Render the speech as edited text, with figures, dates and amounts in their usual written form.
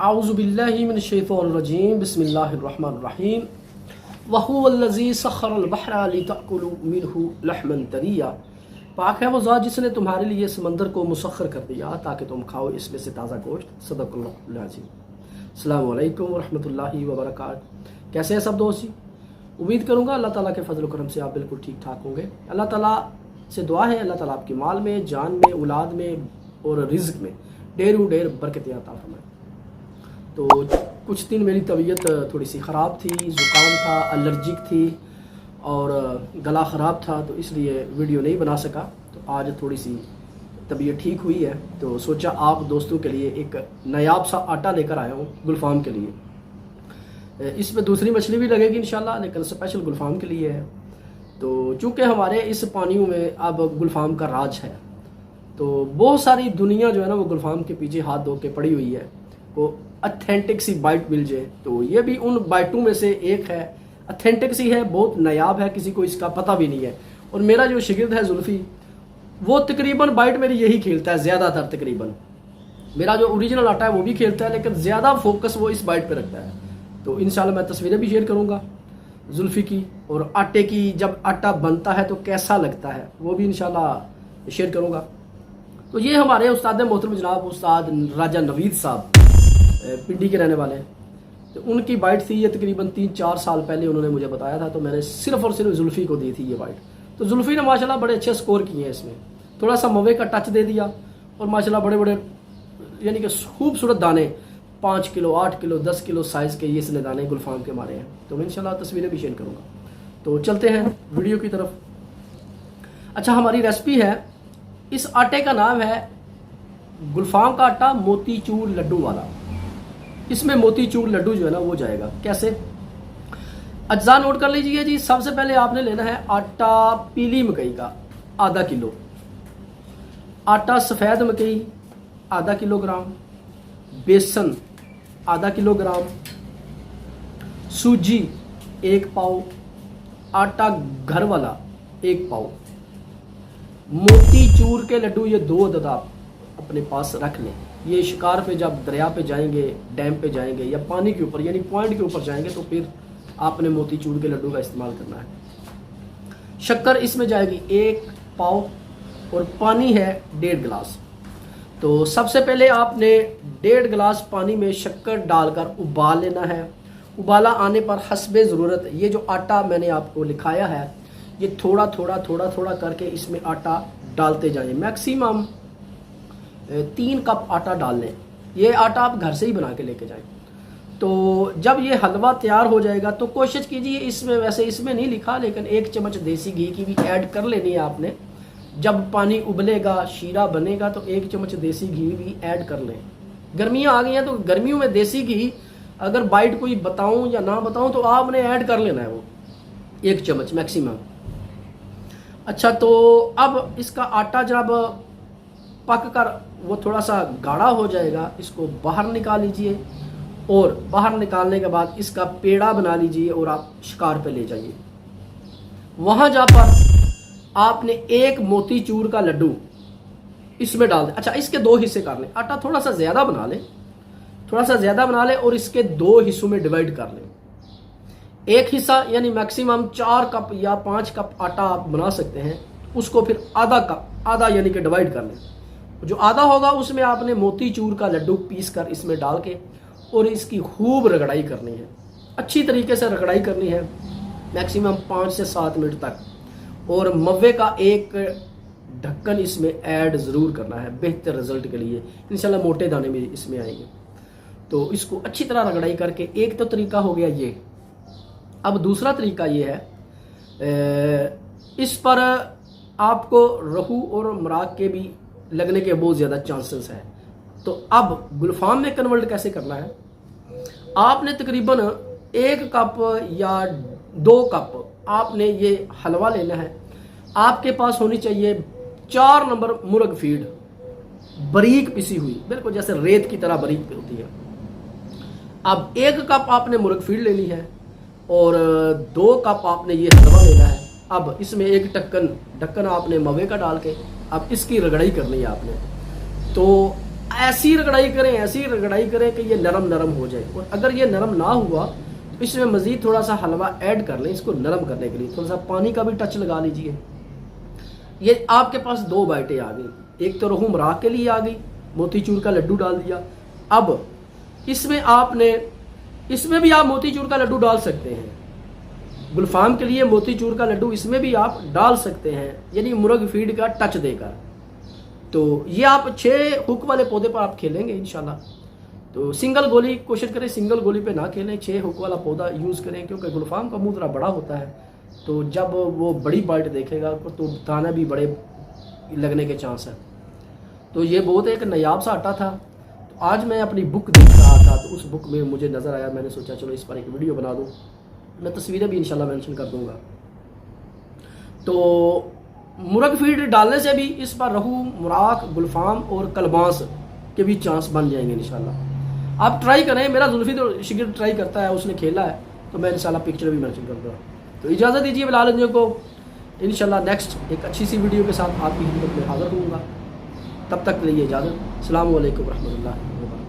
आऊज़ुबिल्लाहि मिनश्शैतानिर्रजीम बिस्मिल्लाहिर्रहमानिर्रहीम वहुवल्लज़ी सख़्खरल बहरा लितअकुलू मिन्हु लहमन तरिया। पाक है वो ज़ात जिसने तुम्हारे लिए समंदर को मुसख्खर कर दिया ताकि तुम खाओ इसमें से ताज़ा गोश्त। सदक़ल्लाहुल अज़ीम। अस्सलामु अलैकुम वरहमतुल्लाहि वबरकातुहू। कैसे हैं सब दोस्त जी? उम्मीद करूँगा अल्लाह ताला के फजल करम से आप बिल्कुल ठीक ठाक होंगे। अल्लाह ताला से दुआ है अल्लाह ताला आपके माल में, जान में, औलाद में और रिज़्क़ में ढेरों ढेर बरकतें अता फरमाए। तो कुछ दिन मेरी तबीयत थोड़ी सी ख़राब थी, ज़ुकाम था, एलर्जिक थी और गला ख़राब था, तो इसलिए वीडियो नहीं बना सका। तो आज थोड़ी सी तबीयत ठीक हुई है तो सोचा आप दोस्तों के लिए एक नायाब सा आटा लेकर आया हूँ गुलफाम के लिए। इसमें दूसरी मछली भी लगेगी इंशाल्लाह, लेकिन स्पेशल गुलफाम के लिए है। तो चूँकि हमारे इस पानियों में अब गुलफाम का राज है, तो बहुत सारी दुनिया जो है ना वो गुलफाम के पीछे हाथ धो के पड़ी हुई है। वो ऑथेंटिक सी बाइट मिल जाए तो ये भी उन बाइटों में से एक है। ऑथेंटिक सी है, बहुत नायाब है, किसी को इसका पता भी नहीं है। और मेरा जो शिगिर्द है जुल्फ़ी, वो तकरीबन बाइट मेरी यही खेलता है ज़्यादातर। तकरीबन मेरा जो ओरिजिनल आटा है वो भी खेलता है, लेकिन ज़्यादा फोकस वो इस बाइट पे रखता है। तो इंशाल्लाह मैं तस्वीरें भी शेयर करूँगा जुल्फ़ी की, और आटे की जब आटा बनता है तो कैसा लगता है वो भी इंशाल्लाह शेयर करूँगा। तो ये हमारे उस्ताद मोहतरम जनाब उस्ताद राजा नवीद साहब पिंडी के रहने वाले हैं। तो उनकी बाइट थी ये, तकरीबन 3-4 साल पहले उन्होंने मुझे बताया था, तो मैंने सिर्फ और सिर्फ जुल्फ़ी को दी थी ये बाइट। तो जुल्फ़ी ने माशाल्लाह बड़े अच्छे स्कोर किए हैं इसमें, थोड़ा सा मवे का टच दे दिया और माशाल्लाह बड़े बड़े यानी कि खूबसूरत दाने 5 किलो 8 किलो 10 किलो साइज़ के ये इसने दाने गुलफाम के मारे हैं। तो मैं इंशाल्लाह तस्वीरें भी शेयर करूँगा। तो चलते हैं वीडियो की तरफ। अच्छा, हमारी रेसिपी है, इस आटे का नाम है गुलफाम का आटा मोतीचूर लड्डू वाला। इसमें मोतीचूर लड्डू जो है ना वो जाएगा। कैसे? अज्जा नोट कर लीजिए जी। सबसे पहले आपने लेना है आटा पीली मकई का आधा किलो, आटा सफ़ेद मकई आधा किलोग्राम, बेसन आधा किलोग्राम, सूजी 1 पाव, आटा घर वाला 1 पाव, मोतीचूर के लड्डू ये 2 अदद आप अपने पास रख लें। ये शिकार पे जब दरिया पे जाएंगे, डैम पे जाएंगे या पानी के ऊपर यानी पॉइंट के ऊपर जाएंगे तो फिर आपने मोतीचूर के लड्डू का इस्तेमाल करना है। शक्कर इसमें जाएगी 1 पाव और पानी है 1.5 गिलास। तो सबसे पहले आपने 1.5 गिलास पानी में शक्कर डालकर उबाल लेना है। उबाला आने पर हस्बे ज़रूरत ये जो आटा मैंने आपको लिखाया है ये थोड़ा थोड़ा करके इसमें आटा डालते जाएं। मैक्सिमम 3 कप आटा डाल लें। ये आटा आप घर से ही बना के लेके जाएं। तो जब ये हलवा तैयार हो जाएगा तो कोशिश कीजिए इसमें, वैसे इसमें नहीं लिखा, लेकिन 1 चम्मच देसी घी की भी ऐड कर लेनी है आपने। जब पानी उबलेगा, शीरा बनेगा तो 1 चम्मच देसी घी भी ऐड कर लें। गर्मियाँ आ गई हैं तो गर्मियों में देसी घी अगर बाइट कोई बताऊँ या ना बताऊँ तो आपने ऐड कर लेना है वो 1 चम्मच मैक्सिमम। अच्छा, तो अब इसका आटा जब पक कर वो थोड़ा सा गाढ़ा हो जाएगा, इसको बाहर निकाल लीजिए और बाहर निकालने के बाद इसका पेड़ा बना लीजिए और आप शिकार पे ले जाइए। वहाँ जा पर आपने 1 मोतीचूर का लड्डू इसमें डाल दें। अच्छा, इसके 2 हिस्से कर लें। आटा थोड़ा सा ज़्यादा बना लें, थोड़ा सा ज़्यादा बना लें और इसके 2 हिस्सों में डिवाइड कर लें। एक हिस्सा यानी मैक्सिमम 4 कप या 5 कप आटा आप बना सकते हैं, उसको फिर आधा कप, आधा यानी कि डिवाइड कर लें। जो आधा होगा उसमें आपने मोतीचूर का लड्डू पीस कर इसमें डाल के और इसकी खूब रगड़ाई करनी है, अच्छी तरीके से रगड़ाई करनी है मैक्सिमम 5 से 7 मिनट तक। और मवे का एक ढक्कन इसमें ऐड ज़रूर करना है बेहतर रिजल्ट के लिए। इंशाल्लाह मोटे दाने भी इसमें आएंगे। तो इसको अच्छी तरह रगड़ाई करके, एक तो तरीका हो गया ये। अब दूसरा तरीका ये है, इस पर आपको रहू और मराक के भी लगने के बहुत ज़्यादा चांसेस हैं। तो अब गुलफाम में कन्वर्ट कैसे करना है, आपने तकरीबन 1 कप या 2 कप आपने ये हलवा लेना है। आपके पास होनी चाहिए 4 नंबर मुर्ग फीड, बारीक पिसी हुई, बिल्कुल जैसे रेत की तरह बारीक होती है। अब 1 कप आपने मुर्ग फीड लेनी है और 2 कप आपने ये हलवा लेना है। अब इसमें एक ढक्कन आपने मवे का डाल के अब इसकी रगड़ाई करनी है आपने। तो ऐसी रगड़ाई करें कि ये नरम नरम हो जाए। और अगर ये नरम ना हुआ तो इसमें मज़ीद थोड़ा सा हलवा ऐड कर लें इसको नरम करने के लिए। थोड़ा सा पानी का भी टच लगा लीजिए। ये आपके पास 2 बाइटें आ गई। एक तो रहू मराग के लिए आ गई, मोतीचूर का लड्डू डाल दिया। अब इसमें भी आप मोतीचूर का लड्डू डाल सकते हैं। गुलफाम के लिए मोतीचूर का लड्डू इसमें भी आप डाल सकते हैं, यानी मुर्ग फीड का टच देकर। तो ये आप 6 हुक वाले पौधे पर आप खेलेंगे इंशाल्लाह। तो सिंगल गोली कोशिश करें, सिंगल गोली पे ना खेलें, 6 हुक वाला पौधा यूज़ करें, क्योंकि गुलफाम का मुंह थोड़ा बड़ा होता है। तो जब वो बड़ी बाइट देखेगा तो दाना भी बड़े लगने के चांस है। तो ये बहुत एक नायाब सा आटा था। तो आज मैं अपनी बुक देख रहा था तो उस बुक में मुझे नज़र आया, मैंने सोचा चलो इस पर एक वीडियो बना दूँ। मैं तस्वीरें भी इंशाल्लाह मेंशन कर दूंगा। तो मुर्ग फीड डालने से भी इस पर रहू, मुराक, गुलफाम और कलबांस के भी चांस बन जाएंगे इंशाल्लाह। आप ट्राई करें। मेरा जुल्फी तो शिगिर ट्राई करता है, उसने खेला है, तो मैं इंशाल्लाह पिक्चर भी मेंशन कर दूँगा। तो इजाज़त दीजिए बिलाल अंजू को। इंशाल्लाह नेक्स्ट एक अच्छी सी वीडियो के साथ आपकी खिदमत में हाज़िर होऊंगा। तब तक के लिए इजाज़त। अस्सलामु अलैकुम रहमतुल्लाहि व बरकातहू।